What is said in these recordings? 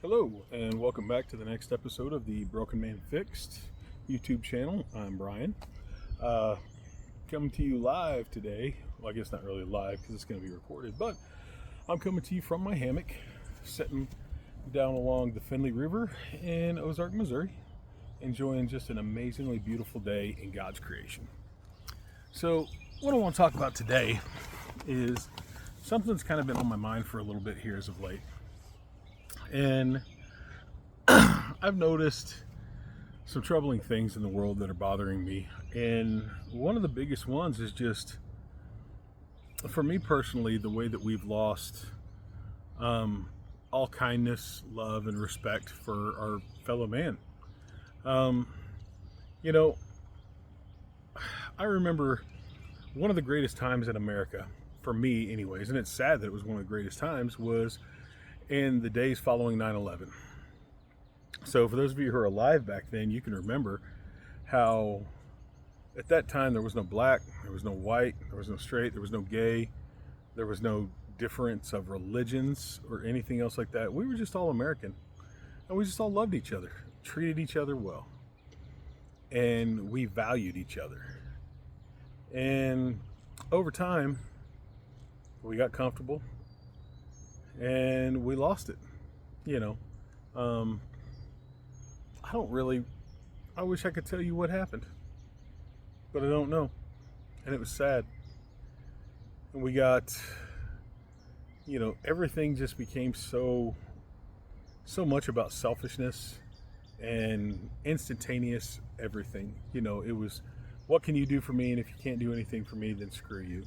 Hello, and welcome back to the next episode of the Broken Man Fixed YouTube channel. I'm Brian. Coming to you live today. Well, I guess not really live because it's going to be recorded, but I'm coming to you from my hammock, sitting down along the Findlay River in Ozark, Missouri, enjoying just an amazingly beautiful day in God's creation. So, what I want to talk about today is something that's kind of been on my mind for a little bit here as of late. And I've noticed some troubling things in the world that are bothering me. And one of the biggest ones is just, for me personally, the way that we've lost all kindness, love, and respect for our fellow man. I remember one of the greatest times in America, for me anyways, and it's sad that it was one of the greatest times, was in the days following 9/11. So for those of you who are alive back then, you can remember how at that time there was no black, there was no white, there was no straight, there was no gay, there was no difference of religions or anything else like that. We were just all American, and we just all loved each other, treated each other well, and we valued each other. And over time, we got comfortable and we lost it. I wish I could tell you what happened, but I don't know. And it was sad. And we got, everything just became so much about selfishness and instantaneous everything. It was, what can you do for me? And if you can't do anything for me, then screw you.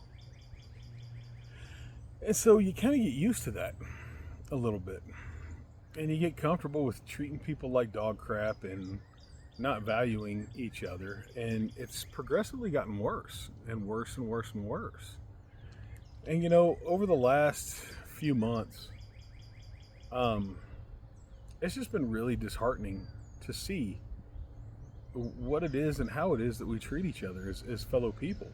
And so you kind of get used to that a little bit. And you get comfortable with treating people like dog crap and not valuing each other. And it's progressively gotten worse and worse and worse and worse. And over the last few months, it's just been really disheartening to see what it is and how it is that we treat each other as fellow people.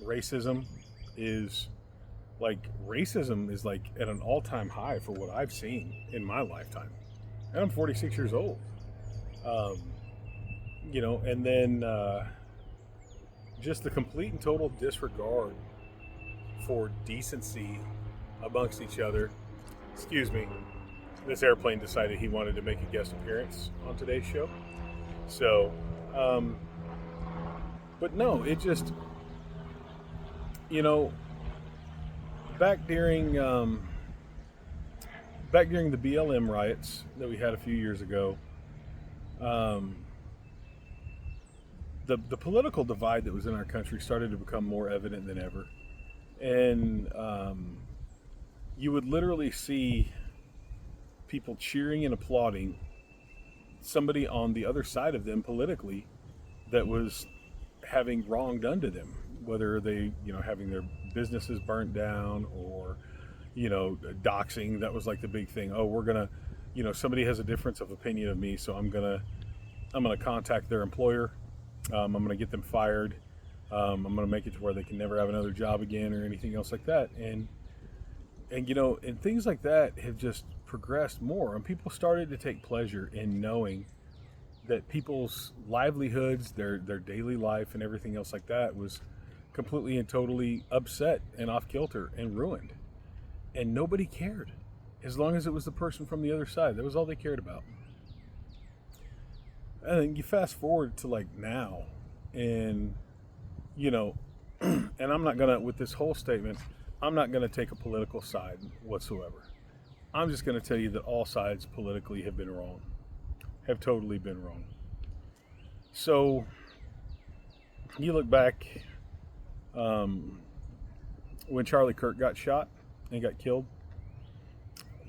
Racism is at an all-time high for what I've seen in my lifetime, and I'm 46 years old. And then just the complete and total disregard for decency amongst each other. Excuse me, this airplane decided he wanted to make a guest appearance on today's show. So, but no, it just, back during the BLM riots that we had a few years ago, the political divide that was in our country started to become more evident than ever. And you would literally see people cheering and applauding somebody on the other side of them politically that was having wrong done to them, whether they, having their businesses burnt down or, doxing. That was like the big thing. Oh, we're gonna, somebody has a difference of opinion of me, so I'm gonna contact their employer. I'm gonna get them fired. I'm gonna make it to where they can never have another job again or anything else like that. And things like that have just progressed more, and people started to take pleasure in knowing that people's livelihoods, their daily life and everything else like that was completely and totally upset and off kilter and ruined. And nobody cared. As long as it was the person from the other side, that was all they cared about. And then you fast forward to like now, and and I'm not gonna, with this whole statement, I'm not gonna take a political side whatsoever. I'm just gonna tell you that all sides politically have been wrong. Have totally been wrong. So you look back when Charlie Kirk got shot and got killed,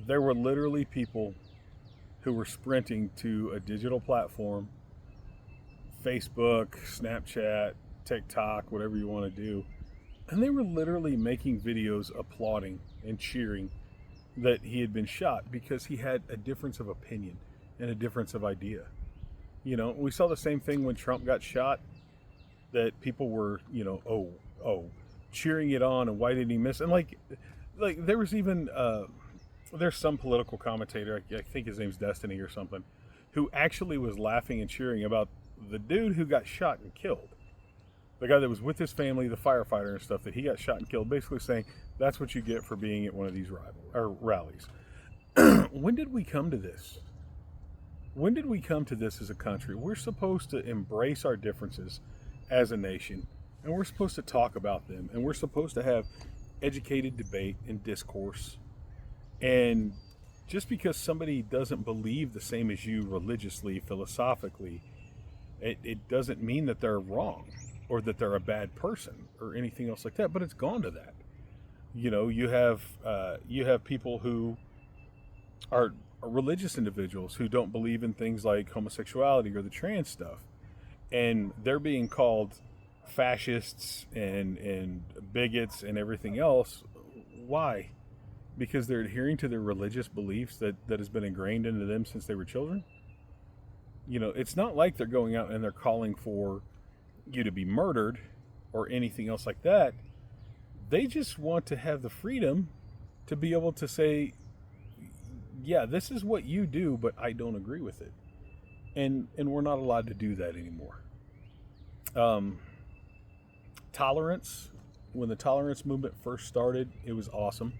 there were literally people who were sprinting to a digital platform, Facebook, Snapchat, TikTok, whatever you want to do, and they were literally making videos applauding and cheering that he had been shot because he had a difference of opinion and a difference of idea. We saw the same thing when Trump got shot, that people were, cheering it on, and why didn't he miss? And like there was even there's some political commentator, I think his name's Destiny or something, who actually was laughing and cheering about the dude who got shot and killed. The guy that was with his family, the firefighter and stuff, that he got shot and killed, basically saying that's what you get for being at one of these rallies. When did we come to this? When did we come to this as a country? We're supposed to embrace our differences as a nation, and we're supposed to talk about them, and we're supposed to have educated debate and discourse. And just because somebody doesn't believe the same as you religiously, philosophically, it doesn't mean that they're wrong or that they're a bad person or anything else like that. But it's gone to that. You know, you have people who are religious individuals who don't believe in things like homosexuality or the trans stuff, and they're being called fascists and bigots and everything else. Why? Because they're adhering to their religious beliefs that has been ingrained into them since they were children. You know, it's not like they're going out and they're calling for you to be murdered or anything else like that. They just want to have the freedom to be able to say, yeah, this is what you do, but I don't agree with it. And we're not allowed to do that anymore. Tolerance, when the tolerance movement first started, it was awesome,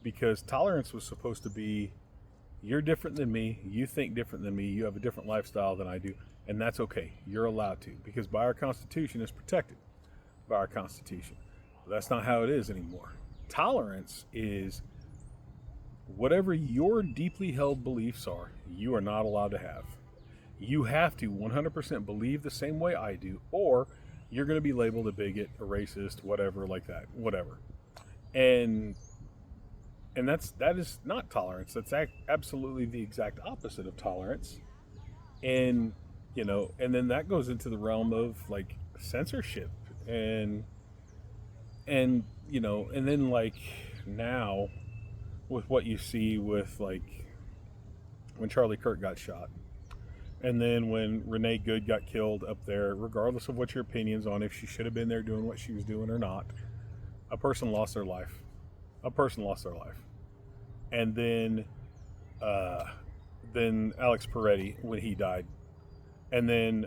because tolerance was supposed to be, you're different than me, you think different than me, you have a different lifestyle than I do, and that's okay. You're allowed to, because by our Constitution, it's protected by our Constitution. That's not how it is anymore. Tolerance is whatever your deeply held beliefs are, you are not allowed to have. You have to 100% believe the same way I do, or you're going to be labeled a bigot, a racist, whatever like that, whatever. And that is not tolerance. That's absolutely the exact opposite of tolerance. And, you know, and then that goes into the realm of like censorship and you know, and then like now with what you see with like when Charlie Kirk got shot, and then when Renee Good got killed up there, regardless of what your opinions on if she should have been there doing what she was doing or not, a person lost their life. A person lost their life. And then Alex Peretti when he died, and then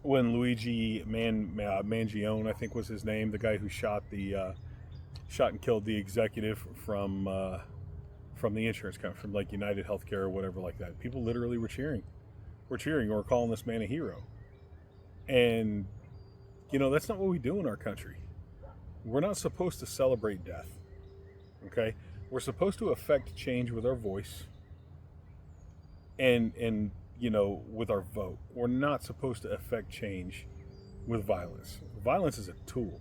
when Luigi Mangione, I think was his name, the guy who shot and killed the executive from the insurance company, from like United Healthcare or whatever like that. People literally were cheering or calling this man a hero. And you know, that's not what we do in our country. We're not supposed to celebrate death. Okay? We're supposed to affect change with our voice and you know, with our vote. We're not supposed to affect change with violence. Violence is a tool.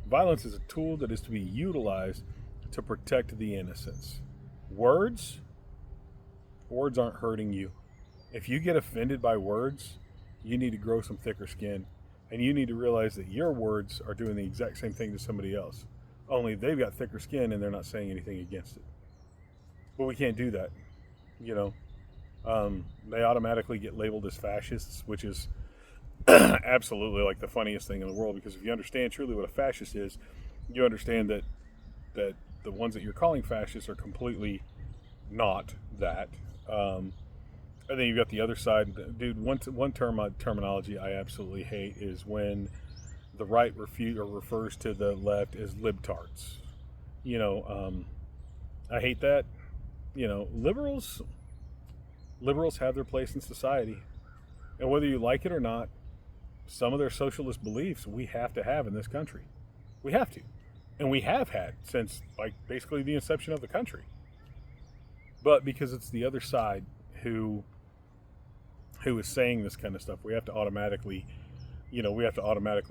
Violence is a tool that is to be utilized to protect the innocents. Words aren't hurting you. If you get offended by words, you need to grow some thicker skin, and you need to realize that your words are doing the exact same thing to somebody else. Only they've got thicker skin and they're not saying anything against it. But we can't do that. You know, they automatically get labeled as fascists, which is absolutely like the funniest thing in the world, because if you understand truly what a fascist is, you understand that the ones that you're calling fascists are completely not that. And then you've got the other side. Dude, one terminology I absolutely hate is when the right refers to the left as libtards. You know, I hate that. You know, liberals have their place in society. And whether you like it or not, some of their socialist beliefs we have to have in this country. We have to. And we have had since like basically the inception of the country. But because it's the other side who is saying this kind of stuff, we have to automatically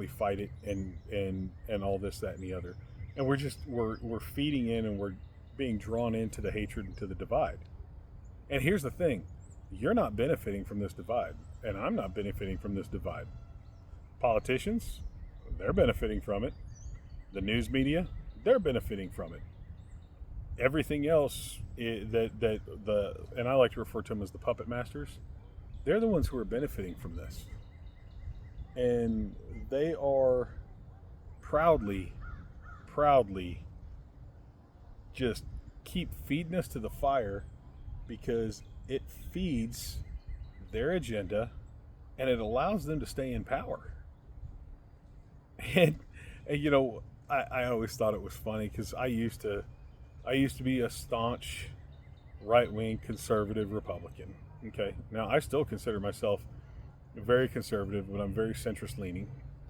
fight it and all this, that, and the other. And we're feeding in, and we're being drawn into the hatred and to the divide. And here's the thing, you're not benefiting from this divide, and I'm not benefiting from this divide. Politicians, they're benefiting from it. The news media, they're benefiting from it. Everything else and I like to refer to them as the puppet masters, they're the ones who are benefiting from this. And they are proudly just keep feeding us to the fire because it feeds their agenda and it allows them to stay in power. And, I always thought it was funny because I used to be a staunch right-wing conservative Republican. Okay, now I still consider myself very conservative, but I'm very centrist-leaning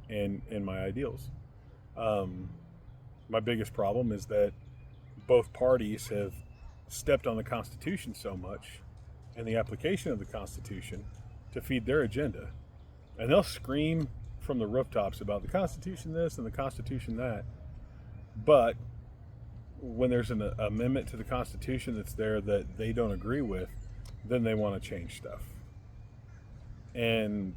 in my ideals. My biggest problem is that both parties have stepped on the Constitution so much and the application of the Constitution to feed their agenda. And they'll scream from the rooftops about the Constitution this and the Constitution that. But when there's an amendment to the Constitution that's there that they don't agree with, then they want to change stuff. And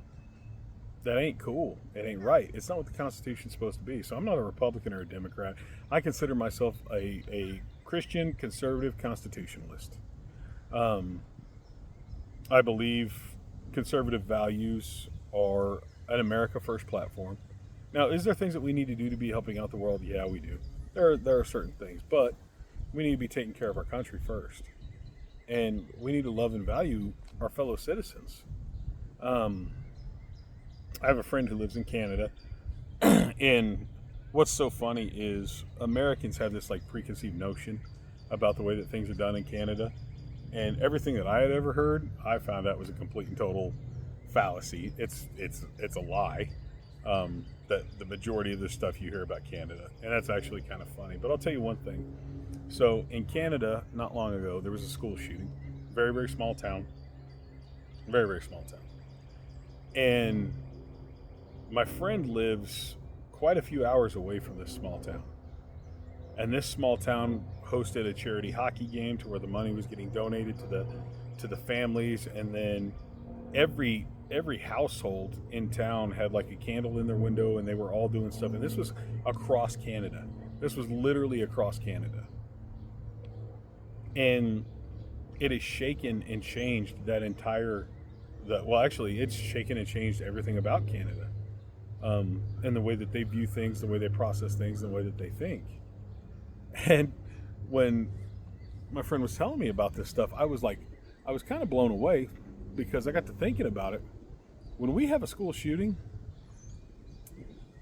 that ain't cool. It ain't right. It's not what the Constitution's supposed to be. So I'm not a Republican or a Democrat. I consider myself a Christian conservative constitutionalist. I believe conservative values are an America First platform. Now, is there things that we need to do to be helping out the world? Yeah, we do. There are certain things, but we need to be taking care of our country first. And we need to love and value our fellow citizens. I have a friend who lives in Canada, and what's so funny is Americans have this like preconceived notion about the way that things are done in Canada, and everything that I had ever heard, I found out was a complete and total fallacy. It's a lie. That the majority of the stuff you hear about Canada, and that's actually kind of funny. But I'll tell you one thing. So in Canada, not long ago, there was a school shooting, very, very small town, very, very small town, and my friend lives quite a few hours away from this small town. And this small town hosted a charity hockey game to where the money was getting donated to the families, and then every household in town had like a candle in their window, and they were all doing stuff. And this was across Canada. This was literally across Canada. And it has shaken and changed that it's shaken and changed everything about Canada. And the way that they view things, the way they process things, the way that they think. And when my friend was telling me about this stuff, I was kind of blown away, because I got to thinking about it. When we have a school shooting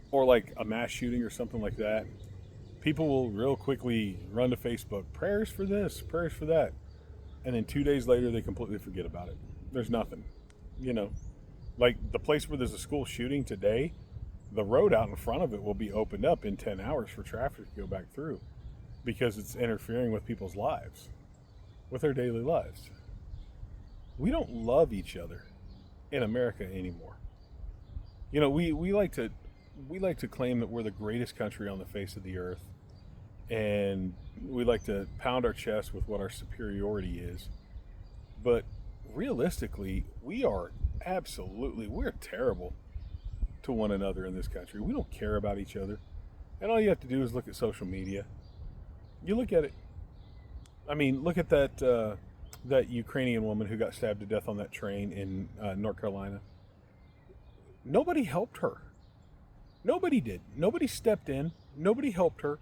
or like a mass shooting or something like that, people will real quickly run to Facebook, prayers for this, prayers for that. And then 2 days later, they completely forget about it. There's nothing, like the place where there's a school shooting today, the road out in front of it will be opened up in 10 hours for traffic to go back through, because it's interfering with people's lives, with their daily lives. We don't love each other in America anymore. We like to claim that we're the greatest country on the face of the earth, and we like to pound our chest with what our superiority is. But realistically, we're terrible to one another in this country. We don't care about each other. And all you have to do is look at social media. You look at it. I mean, look at that Ukrainian woman who got stabbed to death on that train in North Carolina. Nobody helped her. Nobody did. Nobody stepped in. Nobody helped her.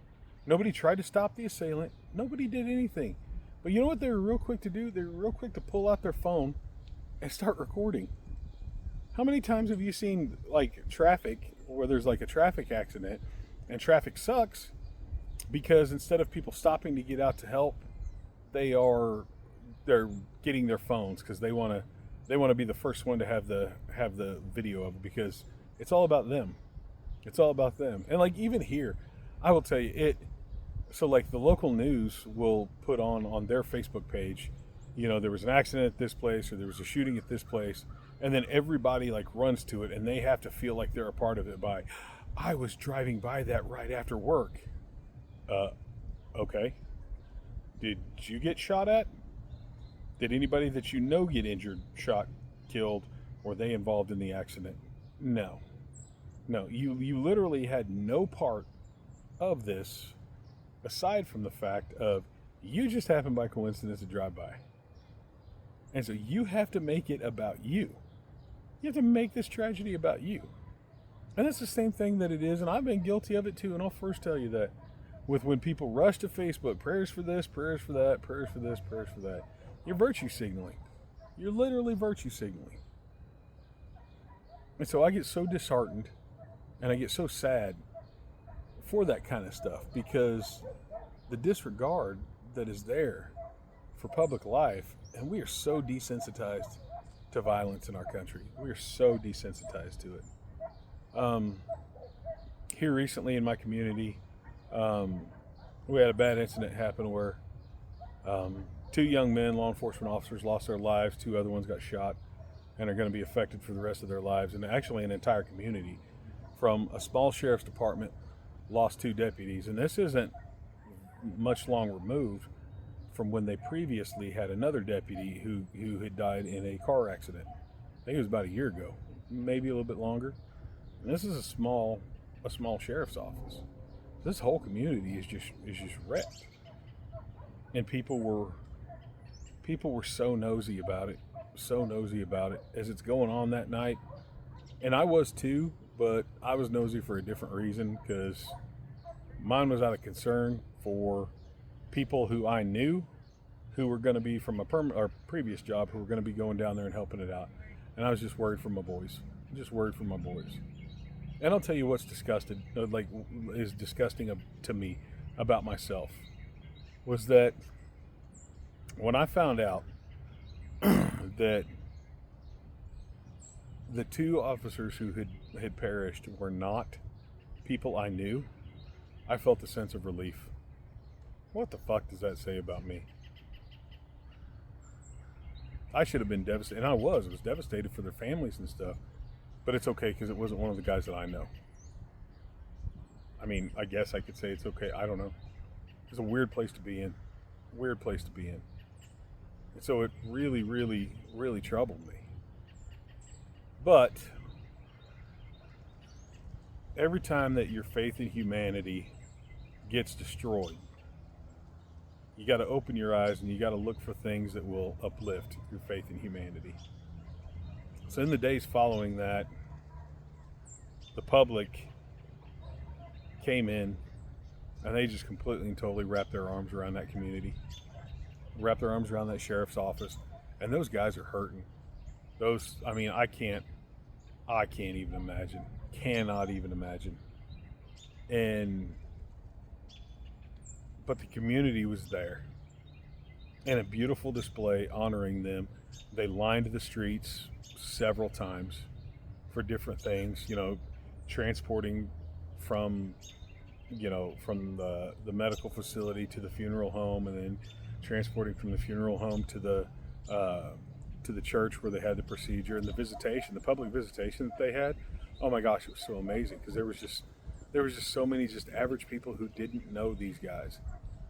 Nobody tried to stop the assailant. Nobody did anything. But you know what they were real quick to do? They were real quick to pull out their phone and start recording. How many times have you seen like traffic where there's like a traffic accident and traffic sucks because instead of people stopping to get out to help, they're getting their phones because they want to be the first one to have the video of it, because it's all about them. It's all about them. And like even here, I will tell you it. So like the local news will put on their Facebook page, there was an accident at this place, or there was a shooting at this place, and then everybody like runs to it, and they have to feel like they're a part of it by, I was driving by that right after work. Okay. Did you get shot at? Did anybody that you know get injured, shot, killed, or they involved in the accident? No. You literally had no part of this aside from the fact of you just happened by coincidence to drive by. And so you have to make it about you. You have to make this tragedy about you. And that's the same thing that it is, and I've been guilty of it too, and I'll first tell you that. with when people rush to Facebook, prayers for this, prayers for that, prayers for this, prayers for that. You're virtue signaling. You're literally virtue signaling. And so I get so disheartened and I get so sad for that kind of stuff, because the disregard that is there for public life, and we are so desensitized to violence in our country. We are so desensitized to it. Here recently in my community, we had a bad incident happen where 2 young men, law enforcement officers, lost their lives. 2 other ones got shot and are going to be affected for the rest of their lives. And actually an entire community from a small sheriff's department lost 2 deputies. And this isn't much long removed from when they previously had another deputy who had died in a car accident. I think it was about a year ago, maybe a little bit longer. And this is a small sheriff's office. This whole community is just wrecked. And people were so nosy about it as it's going on that night. And I was too, but I was nosy for a different reason, because mine was out of concern for people who I knew who were going to be from a previous job, who were going to be going down there and helping it out. And I was just worried for my boys. And I'll tell you what's disgusting to me about myself was that when I found out that the 2 officers who had perished were not people I knew, I felt a sense of relief. What the fuck does that say about me? I should have been devastated, and I was devastated for their families and stuff, but it's okay because it wasn't one of the guys that I know. I mean, I guess I could say it's okay. I don't know. It's a weird place to be in. And so it really, really, really troubled me. But every time that your faith in humanity gets destroyed, you got to open your eyes and you got to look for things that will uplift your faith in humanity. So in the days following that, the public came in and they just completely and totally wrapped their arms around that community, wrapped their arms around that sheriff's office, and those guys are hurting. I can't even imagine, cannot even imagine. But the community was there in a beautiful display honoring them. They lined the streets several times for different things, transporting from the medical facility to the funeral home, and then transporting from the funeral home to the church where they had the procedure, and the public visitation that they had. Oh my gosh, it was so amazing, because there was just so many just average people who didn't know these guys,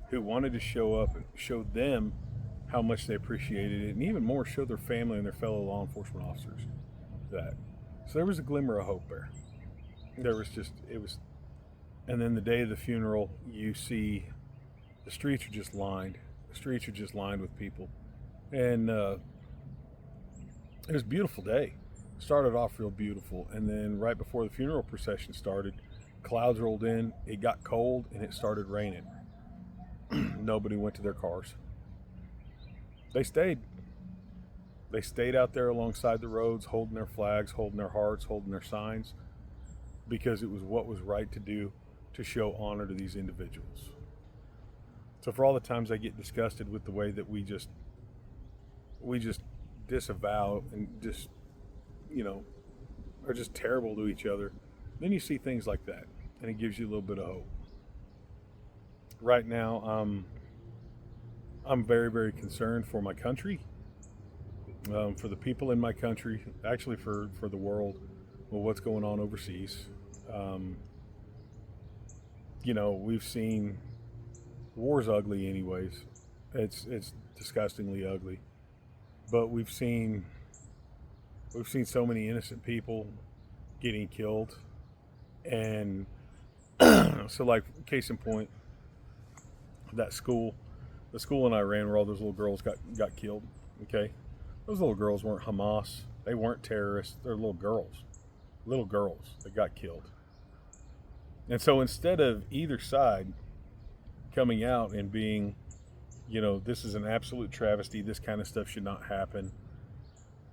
who wanted to show up and show them how much they appreciated it, and even more show their family and their fellow law enforcement officers that. So there was a glimmer of hope there. And then the day of the funeral, you see the streets are just lined. The streets are just lined with people. And it was a beautiful day. Started off real beautiful. And then right before the funeral procession started, clouds rolled in, it got cold, and it started raining. Nobody went to their cars. They stayed. They stayed out there alongside the roads, holding their flags, holding their hearts, holding their signs, because it was what was right to do to show honor to these individuals. So for all the times I get disgusted with the way that we just disavow and just, are just terrible to each other, then you see things like that, and it gives you a little bit of hope. Right now, I'm very, very concerned for my country, for the people in my country, actually for the world, with what's going on overseas. We've seen war's ugly anyways. It's disgustingly ugly. But we've seen so many innocent people getting killed. And so, like, case in point, the school in Iran where all those little girls got killed, okay? Those little girls weren't Hamas. They weren't terrorists. They're little girls that got killed. And so instead of either side coming out and being, this is an absolute travesty. This kind of stuff should not happen.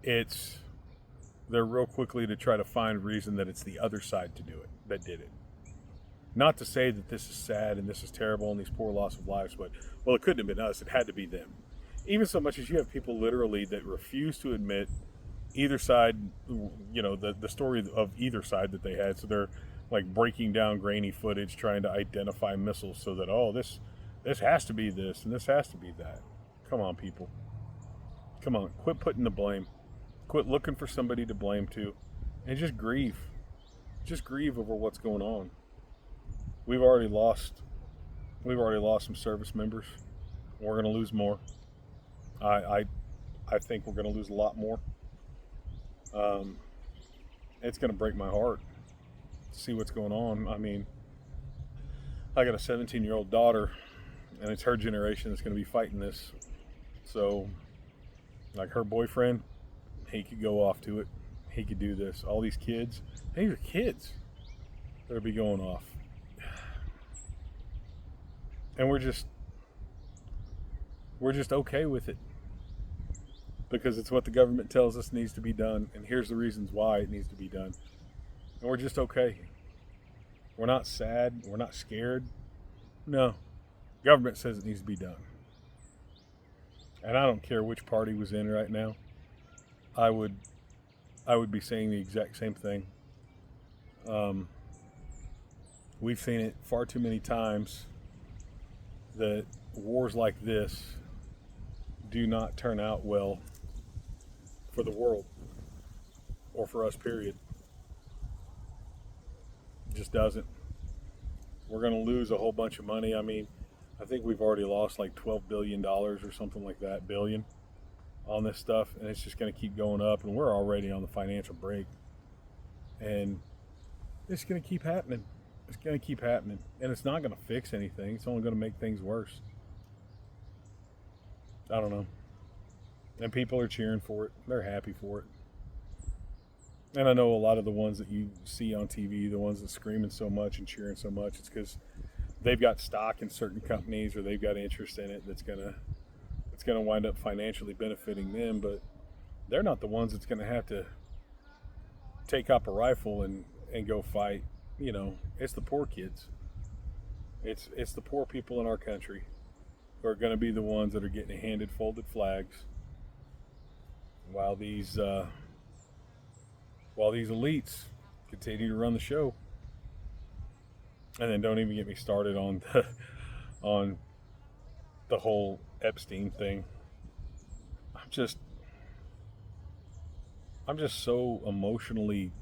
They're real quickly to try to find reason that it's the other side to do it, that did it. Not to say that this is sad and this is terrible and these poor loss of lives, but, well, it couldn't have been us. It had to be them. Even so much as you have people literally that refuse to admit either side, the story of either side that they had. So they're like breaking down grainy footage, trying to identify missiles so that, this has to be this and this has to be that. Come on, people. Come on, quit putting the blame. Quit looking for somebody to blame to, and just grieve. Just grieve over what's going on. We've already lost some service members. We're going to lose more. I think we're going to lose a lot more. It's going to break my heart to see what's going on. I mean, I got a 17-year-old daughter, and it's her generation that's going to be fighting this. So, like her boyfriend, he could go off to it. He could do this. All these kids, these are kids that'll be going off. And we're just okay with it. Because it's what the government tells us needs to be done. And here's the reasons why it needs to be done. And we're just okay. We're not sad. We're not scared. No. Government says it needs to be done. And I don't care which party was in right now. I would be saying the exact same thing. We've seen it far too many times that wars like this do not turn out well for the world or for us, period. It just doesn't. We're going to lose a whole bunch of money. I mean, I think we've already lost like $12 billion or something like that, billion, on this stuff, and it's just going to keep going up, and we're already on the financial break, and it's going to keep happening. It's going to keep happening, and it's not going to fix anything. It's only going to make things worse. I don't know. And people are cheering for it. They're happy for it. And I know a lot of the ones that you see on TV, the ones that screaming so much and cheering so much, it's because they've got stock in certain companies or they've got interest in it that's gonna wind up financially benefiting them. But they're not the ones that's gonna have to take up a rifle and go fight. It's the poor kids. It's the poor people in our country who are going to be the ones that are getting handed folded flags while these elites continue to run the show. And then don't even get me started on the whole Epstein thing. I'm just so emotionally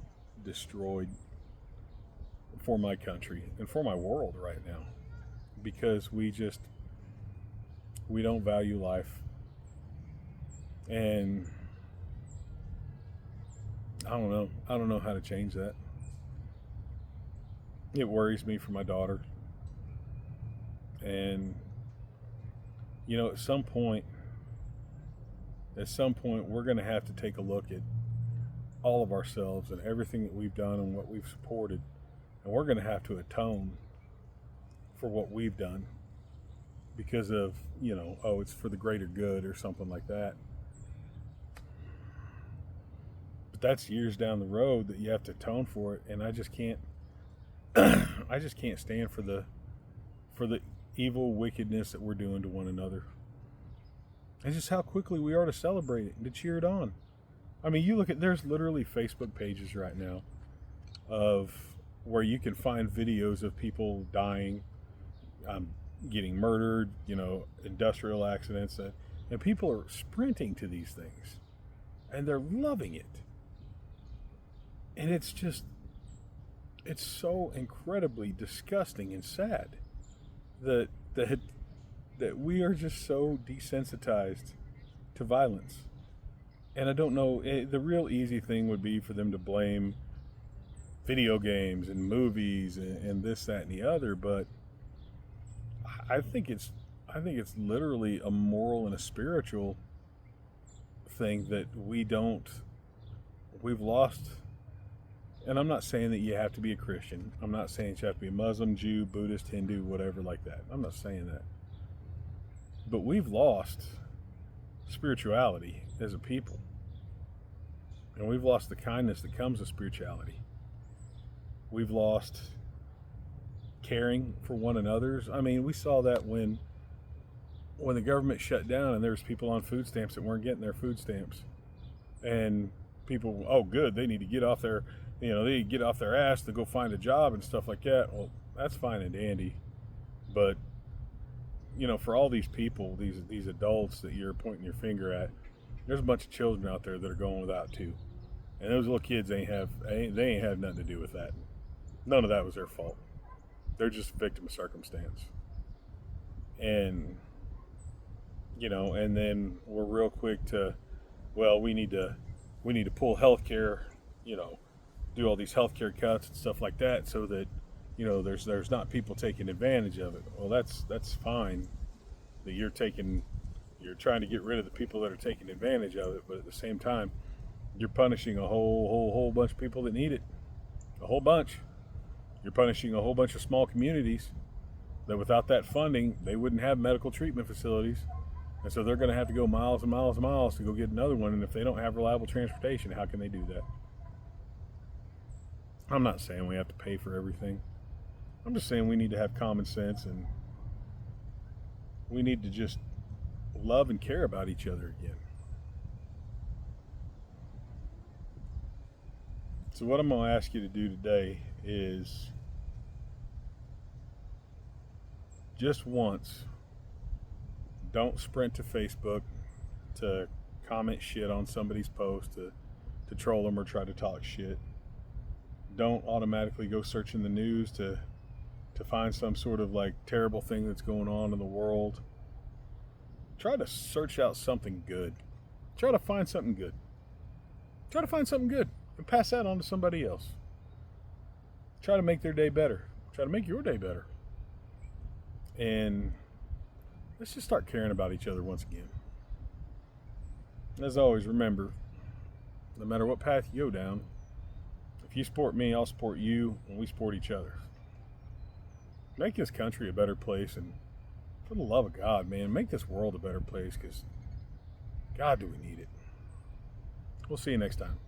destroyed for my country and for my world right now, because we don't value life. And I don't know how to change that. It worries me for my daughter. And at some point we're going to have to take a look at all of ourselves and everything that we've done and what we've supported, and we're going to have to atone for what we've done because of it's for the greater good or something like that. But that's years down the road that you have to atone for it, and I just can't stand for the evil wickedness that we're doing to one another. And just how quickly we are to celebrate it and to cheer it on. I mean, you look at, there's literally Facebook pages right now of where you can find videos of people dying, getting murdered, industrial accidents, and people are sprinting to these things, and they're loving it. And it's so incredibly disgusting and sad that we are just so desensitized to violence. And I don't know, the real easy thing would be for them to blame video games and movies and this, that, and the other, but I think it's literally a moral and a spiritual thing that we've lost And I'm not saying that you have to be a Christian. I'm not saying you have to be a Muslim, Jew, Buddhist, Hindu, whatever like that. I'm not saying that. But we've lost spirituality as a people. And we've lost the kindness that comes with spirituality. We've lost caring for one another. I mean, we saw that when the government shut down and there was people on food stamps that weren't getting their food stamps. And people, oh good, they need to get off their, they need to get off their ass to go find a job and stuff like that. Well, that's fine and dandy. But, for all these people, these adults that you're pointing your finger at, there's a bunch of children out there that are going without too. And those little kids ain't had nothing to do with that. None of that was their fault. They're just a victim of circumstance. And, and then we're real quick to, well, we need to pull healthcare, do all these healthcare cuts and stuff like that so that, there's not people taking advantage of it. Well, that's fine that you're trying to get rid of the people that are taking advantage of it, but at the same time, you're punishing a whole bunch of people that need it. A whole bunch. You're punishing a whole bunch of small communities that without that funding, they wouldn't have medical treatment facilities. And so they're going to have to go miles and miles and miles to go get another one. And if they don't have reliable transportation, how can they do that? I'm not saying we have to pay for everything. I'm just saying we need to have common sense and we need to just love and care about each other again. So what I'm going to ask you to do today is just once, don't sprint to Facebook to comment shit on somebody's post, to troll them or try to talk shit. Don't automatically go searching the news to find some sort of like terrible thing that's going on in the world. Try to search out something good. Try to find something good. Try to find something good and pass that on to somebody else. Try to make their day better. Try to make your day better. And let's just start caring about each other once again. As always, remember, no matter what path you go down, if you support me, I'll support you, and we support each other. Make this country a better place, and for the love of God, man, make this world a better place, because God, do we need it. We'll see you next time.